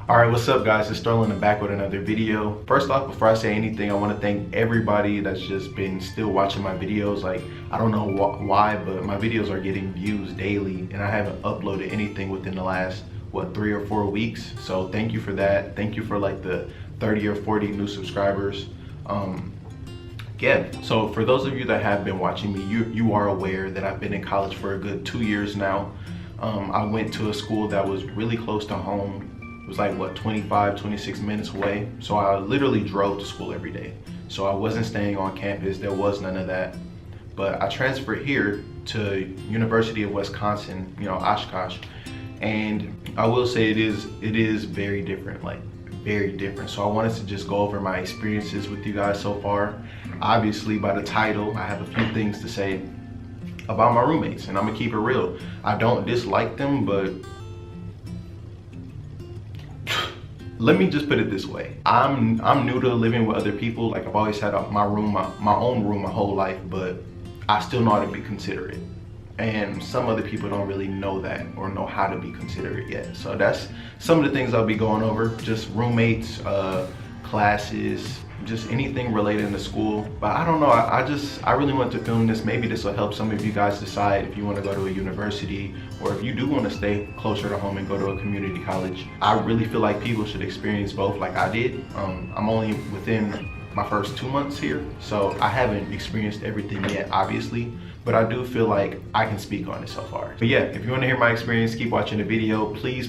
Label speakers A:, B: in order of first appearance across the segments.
A: Alright, what's up guys? It's Sterling and back with another video. First off, before I say anything, I want to thank everybody that's just been still watching my videos. Like, I don't know why, but my videos are getting views daily and I haven't uploaded anything within the last, 3 or 4 weeks. So thank you for that. Thank you for like the 30 or 40 new subscribers. Yeah, so for those of you that have been watching me, you are aware that I've been in college for a good 2 years now. I went to a school that was really close to home. It was like, 26 minutes away. So I literally drove to school every day. So I wasn't staying on campus. There was none of that. But I transferred here to University of Wisconsin, Oshkosh. And I will say it is very different, like very different. So I wanted to just go over my experiences with you guys so far. Obviously, by the title, I have a few things to say about my roommates, and I'm gonna keep it real. I don't dislike them, but let me just put it this way. I'm new to living with other people. Like, I've always had my room, my own room my whole life, but I still know how to be considerate. And some other people don't really know that or know how to be considerate yet. So that's some of the things I'll be going over. Just roommates, classes, just anything related to school. But I don't know, I really want to film this. Maybe this will help some of you guys decide if you want to go to a university or if you do want to stay closer to home and go to a community college. I really feel like people should experience both like I did. I'm only within my first 2 months here, so I haven't experienced everything yet, obviously, but I do feel like I can speak on it so far. But yeah, if you want to hear my experience, keep watching the video. Please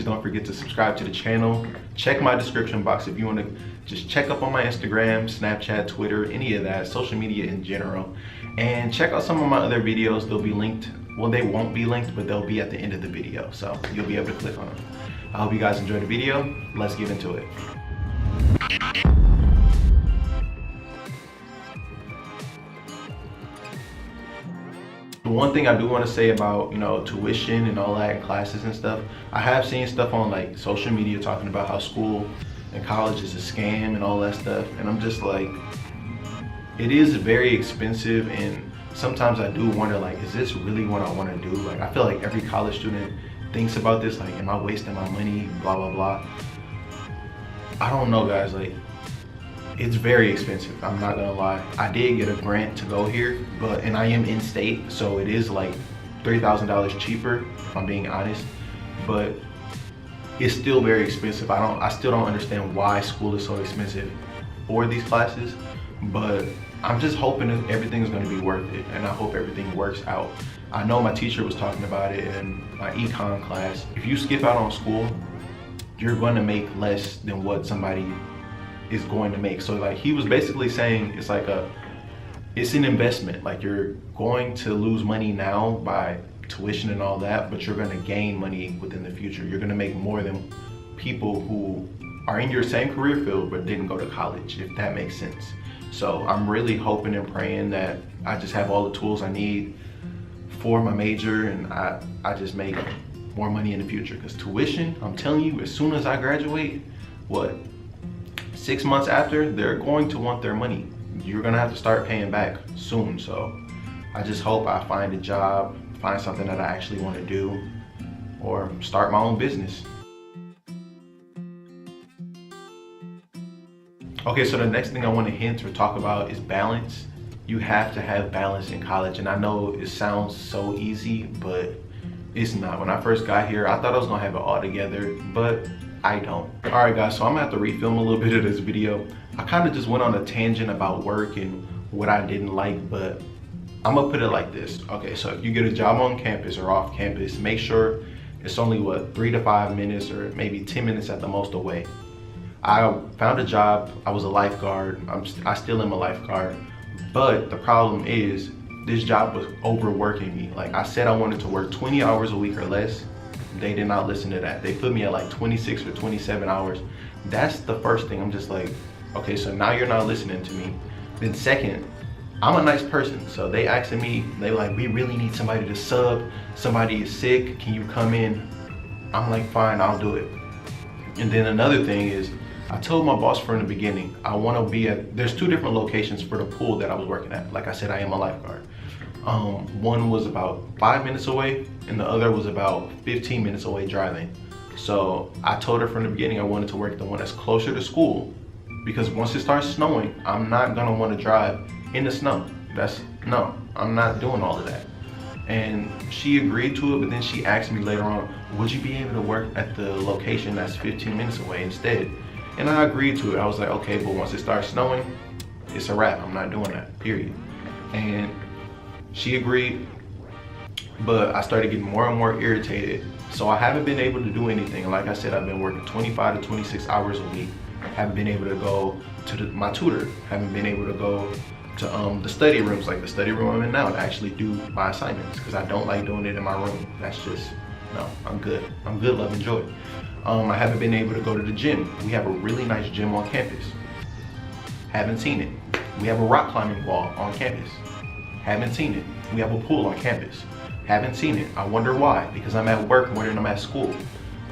A: don't forget to subscribe to the channel. Check my description box if you want to just check up on my Instagram, Snapchat, Twitter, any of that, social media in general. And check out some of my other videos. They'll be linked. Well, they won't be linked, but they'll be at the end of the video, so you'll be able to click on them. I hope you guys enjoyed the video. Let's get into it. One thing I do want to say about, tuition and all that and classes and stuff, I have seen stuff on like social media talking about how school and college is a scam and all that stuff, and I'm just like, it is very expensive, and sometimes I do wonder, like, is this really what I want to do? Like, I feel like every college student thinks about this, like, am I wasting my money, blah blah blah. I don't know, guys. Like, it's very expensive, I'm not gonna lie. I did get a grant to go here, and I am in state, so it is like $3,000 cheaper, if I'm being honest, but it's still very expensive. I still don't understand why school is so expensive for these classes, but I'm just hoping that everything's gonna be worth it, and I hope everything works out. I know my teacher was talking about it in my econ class. If you skip out on school, you're gonna make less than what somebody is going to make. So like, he was basically saying it's like it's an investment. Like, you're going to lose money now by tuition and all that, but you're going to gain money within the future. You're going to make more than people who are in your same career field but didn't go to college, if that makes sense. So I'm really hoping and praying that I just have all the tools I need for my major, and I just make more money in the future. Because tuition, I'm telling you, as soon as I graduate, 6 months after, they're going to want their money. You're gonna have to start paying back soon. So I just hope I find a job, find something that I actually want to do, or start my own business. Okay, so the next thing I want to hint or talk about is balance. You have to have balance in college, and I know it sounds so easy, but it's not. When I first got here, I thought I was gonna have it all together, but I don't. All right guys, so I'm gonna have to refilm a little bit of this video. I kind of just went on a tangent about work and what I didn't like, but I'm gonna put it like this. Okay, so if you get a job on campus or off campus, make sure it's only 3 to 5 minutes or maybe 10 minutes at the most away. I found a job, I was a lifeguard. I still am a lifeguard, but the problem is this job was overworking me. Like, I said I wanted to work 20 hours a week or less. They did not listen to that. They put me at like 26 or 27 hours. That's the first thing. I'm just like, okay, so now you're not listening to me. Then second, I'm a nice person. So they asking me, they were like, we really need somebody to sub. Somebody is sick, can you come in? I'm like, fine, I'll do it. And then another thing is, I told my boss from the beginning, I want to be at, there's 2 different locations for the pool that I was working at. Like I said, I am a lifeguard. One was about 5 minutes away and the other was about 15 minutes away driving. So I told her from the beginning I wanted to work the one that's closer to school, because once it starts snowing, I'm not gonna want to drive in the snow. No, I'm not doing all of that. And she agreed to it, but then she asked me later on, would you be able to work at the location that's 15 minutes away instead? And I agreed to it. I was like, okay, but once it starts snowing, it's a wrap. I'm not doing that, period. And she agreed, but I started getting more and more irritated. So I haven't been able to do anything. Like I said, I've been working 25 to 26 hours a week. Haven't been able to go to my tutor. Haven't been able to go to the study rooms, like the study room I'm in now, to actually do my assignments, because I don't like doing it in my room. That's just, no, I'm good, love, enjoy. I haven't been able to go to the gym. We have a really nice gym on campus. Haven't seen it. We have a rock climbing wall on campus. Haven't seen it. We have a pool on campus. Haven't seen it. I wonder why. Because I'm at work more than I'm at school.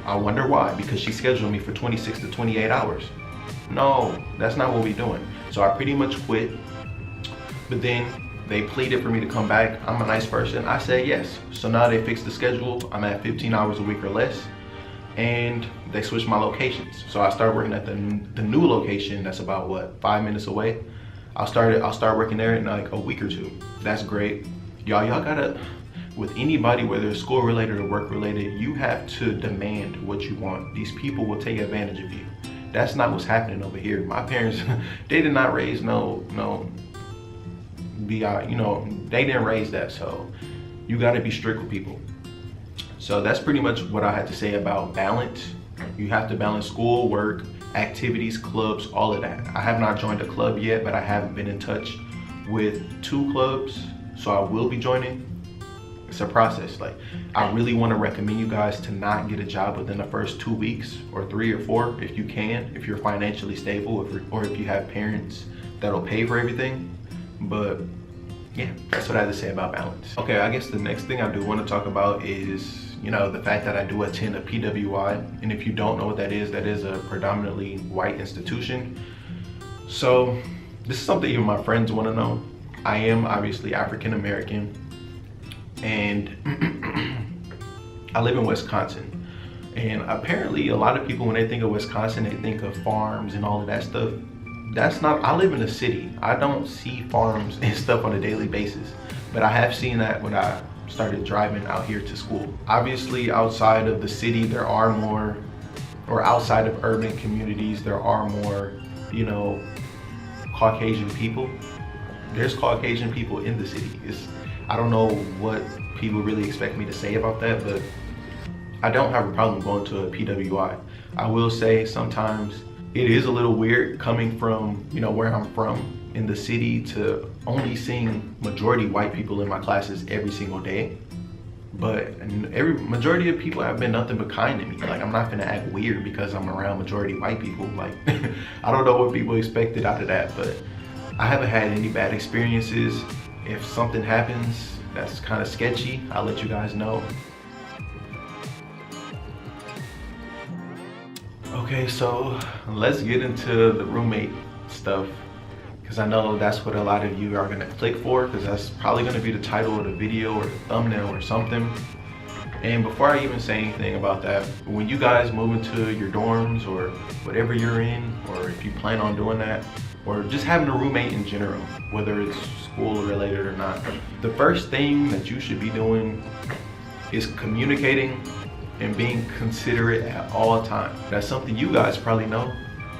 A: I wonder why. Because she scheduled me for 26 to 28 hours. No, that's not what we're doing. So I pretty much quit. But then they pleaded for me to come back. I'm a nice person. I said yes. So now they fixed the schedule. I'm at 15 hours a week or less. And they switched my locations. So I started working at the new location that's about, what, 5 minutes away. I'll start working there in like a week or two. That's great. Y'all gotta, with anybody, whether it's school related or work related, you have to demand what you want. These people will take advantage of you. That's not what's happening over here. My parents, they did not raise they didn't raise that. So you gotta be strict with people. So that's pretty much what I had to say about balance. You have to balance school, work, activities, clubs, all of that. I have not joined a club yet, but I have been in touch with 2 clubs, so I will be joining. It's a process. Like, I really want to recommend you guys to not get a job within the first 2 weeks or 3 or 4 if you can, if you're financially stable, or if you have parents that'll pay for everything. But yeah, that's what I had to say about balance. Okay, I guess the next thing I do want to talk about is, the fact that I do attend a PWI. And if you don't know what that is a predominantly white institution. So this is something even my friends want to know. I am obviously African American, and I live in Wisconsin. And apparently a lot of people, when they think of Wisconsin, they think of farms and all of that stuff. That's not, I live in a city. I don't see farms and stuff on a daily basis, but I have seen that when I started driving out here to school. Obviously outside of the city, there are more, or outside of urban communities, there are more, Caucasian people. There's Caucasian people in the city. I don't know what people really expect me to say about that, but I don't have a problem going to a PWI. I will say sometimes it is a little weird coming from, where I'm from in the city, to only seeing majority white people in my classes every single day. But majority of people have been nothing but kind to me. Like, I'm not gonna act weird because I'm around majority white people. Like, I don't know what people expected out of that, but I haven't had any bad experiences. If something happens that's kind of sketchy, I'll let you guys know. Okay, so let's get into the roommate stuff, because I know that's what a lot of you are gonna click for, because that's probably gonna be the title of the video or the thumbnail or something. And before I even say anything about that, when you guys move into your dorms or whatever you're in, or if you plan on doing that, or just having a roommate in general, whether it's school related or not, the first thing that you should be doing is communicating and being considerate at all times. That's something you guys probably know,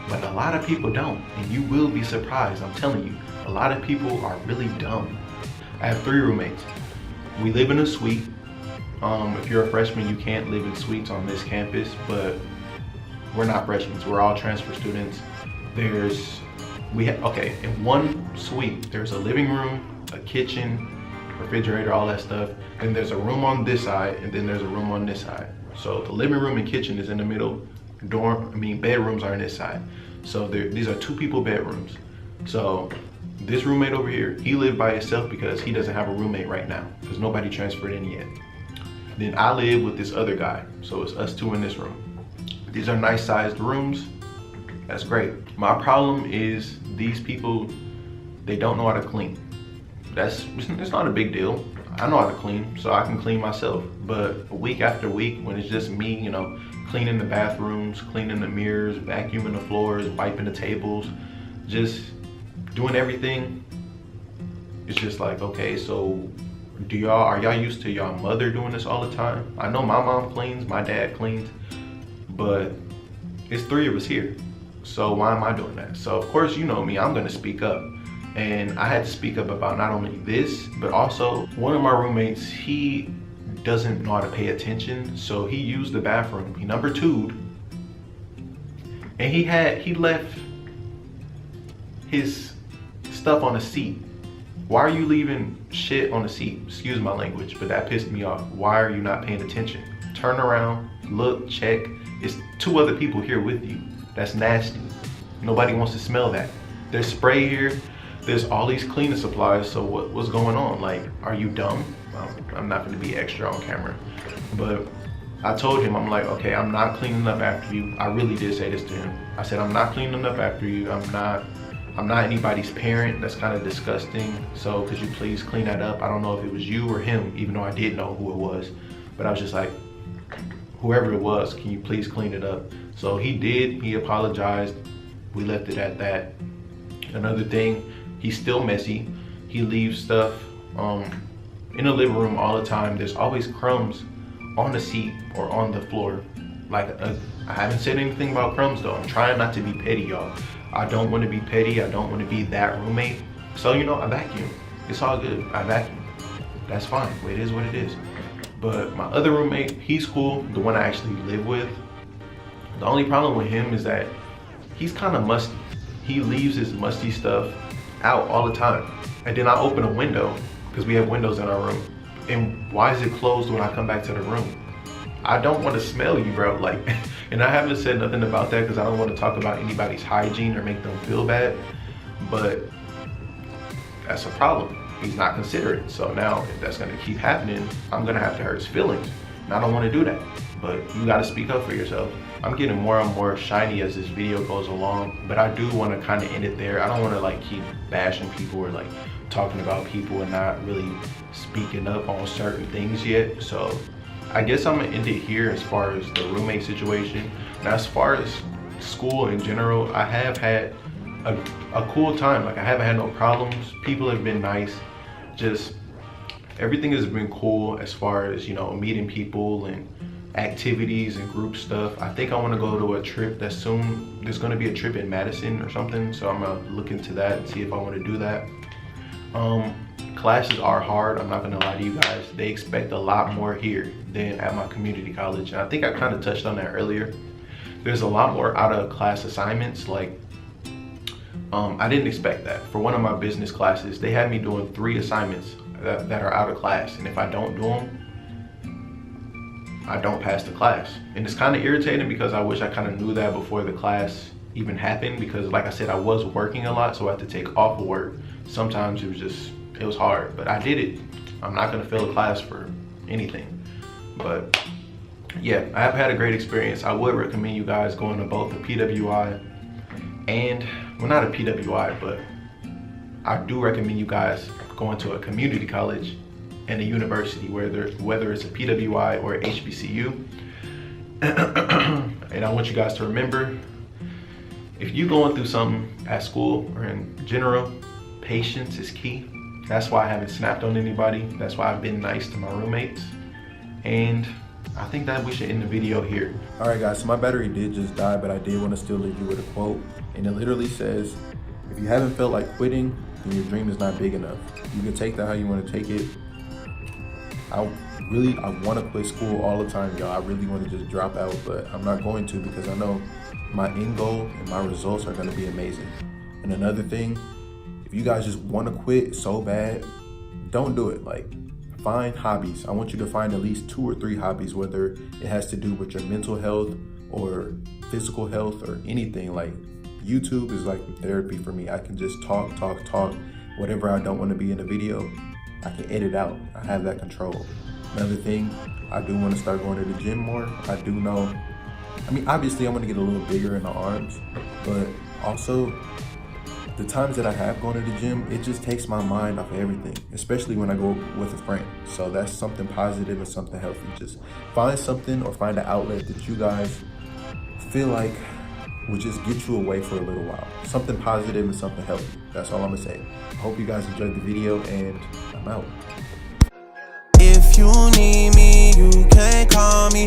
A: but a lot of people don't, and you will be surprised. I'm telling you, a lot of people are really dumb. I have 3 roommates. We live in a suite. If you're a freshman, you can't live in suites on this campus, but we're not freshmen, we're all transfer students. In one suite, there's a living room, a kitchen, refrigerator, all that stuff. Then there's a room on this side, and then there's a room on this side. So the living room and kitchen is in the middle. Bedrooms are on this side. So these are 2 people bedrooms. So this roommate over here, he lived by himself because he doesn't have a roommate right now, because nobody transferred in yet. Then I live with this other guy. So it's us 2 in this room. These are nice sized rooms. That's great. My problem is these people, they don't know how to clean. It's not a big deal. I know how to clean, so I can clean myself. But week after week, when it's just me, cleaning the bathrooms, cleaning the mirrors, vacuuming the floors, wiping the tables, just doing everything. It's just like, okay, so are y'all used to y'all mother doing this all the time? I know my mom cleans, my dad cleans, but it's 3 of us here. So why am I doing that? So of course, you know me, I'm gonna speak up. And I had to speak up about not only this, but also one of my roommates, he doesn't know how to pay attention. So he used the bathroom, he number 2'd, and he left his stuff on the seat. Why are you leaving shit on the seat? Excuse my language, but that pissed me off. Why are you not paying attention? Turn around, look, check. It's 2 other people here with you. That's nasty. Nobody wants to smell that. There's spray here. There's all these cleaning supplies. So what's going on? Like, are you dumb? I'm not gonna be extra on camera, but I told him, I'm like, okay, I'm not cleaning up after you. I really did say this to him. I said, I'm not cleaning up after you. I'm not anybody's parent. That's kind of disgusting. So could you please clean that up? I don't know if it was you or him, even though I did know who it was. But I was just like, whoever it was, can you please clean it up? So he did, he apologized. We left it at that. Another thing, he's still messy. He leaves stuff in the living room all the time. There's always crumbs on the seat or on the floor. Like, I haven't said anything about crumbs though. I'm trying not to be petty, y'all. I don't want to be petty. I don't want to be that roommate. So, you know, I vacuum. It's all good. I vacuum. That's fine. It is what it is. But my other roommate, he's cool. The one I actually live with. The only problem with him is that he's kind of musty. He leaves his musty stuff out all the time. And then I open a window, because we have windows in our room. And why is it closed when I come back to the room? I don't want to smell you, bro. Like, and I haven't said nothing about that because I don't want to talk about anybody's hygiene or make them feel bad. But that's a problem. He's not considerate. So now if that's gonna keep happening, I'm gonna have to hurt his feelings. And I don't want to do that. But you gotta speak up for yourself. I'm getting more and more shiny as this video goes along, but I do want to kind of end it there. I don't want to like keep bashing people or like talking about people and not really speaking up on certain things yet. So I guess I'm gonna end it here as far as the roommate situation. Now, as far as school in general, I have had a cool time. Like, I haven't had no problems. People have been nice. Just everything has been cool as far as, you know, meeting people and activities and group stuff. I think I want to go to a trip that's soon. There's going to be a trip in Madison or something, so I'm gonna look into that and see if I want to do that. Classes are hard. I'm not gonna lie to you guys. They expect a lot more here than at my community college, and I think I kind of touched on that earlier. There's a lot more out of class assignments. Like, I didn't expect that. For one of my business classes, they had me doing 3 assignments that are out of class, and if I don't do them, I don't pass the class. And it's kind of irritating because I wish I kind of knew that before the class even happened, because like I said, I was working a lot, so I had to take off of work. Sometimes it was hard, but I did it. I'm not gonna fail a class for anything. But yeah, I have had a great experience. I would recommend you guys going to both the PWI and, well, not a PWI, but I do recommend you guys going to a community college and a university, whether it's a PWI or HBCU. And I want you guys to remember, if you're going through something at school or in general, patience is key. That's why I haven't snapped on anybody. That's why I've been nice to my roommates. And I think that we should end the video here. All right, guys, so my battery did just die, but I did want to still leave you with a quote. And it literally says, if you haven't felt like quitting, then your dream is not big enough. You can take that how you want to take it. I want to quit school all the time, y'all. I really want to just drop out, but I'm not going to, because I know my end goal and my results are going to be amazing. And another thing, if you guys just want to quit so bad, don't do it. Like, find hobbies. I want you to find at least 2 or 3 hobbies, whether it has to do with your mental health or physical health or anything. Like, YouTube is like therapy for me. I can just talk. Whatever I don't want to be in a video, I can edit out. I have that control. Another thing, I do want to start going to the gym more. I do know, I mean, obviously I want to get a little bigger in the arms, but also the times that I have gone to the gym, it just takes my mind off of everything, especially when I go with a friend. So that's something positive and something healthy. Just find something or find an outlet that you guys feel like would just get you away for a little while. Something positive and something healthy. That's all I'm gonna say. I hope you guys enjoyed the video, and I'm out.
B: If you need me, you can call me.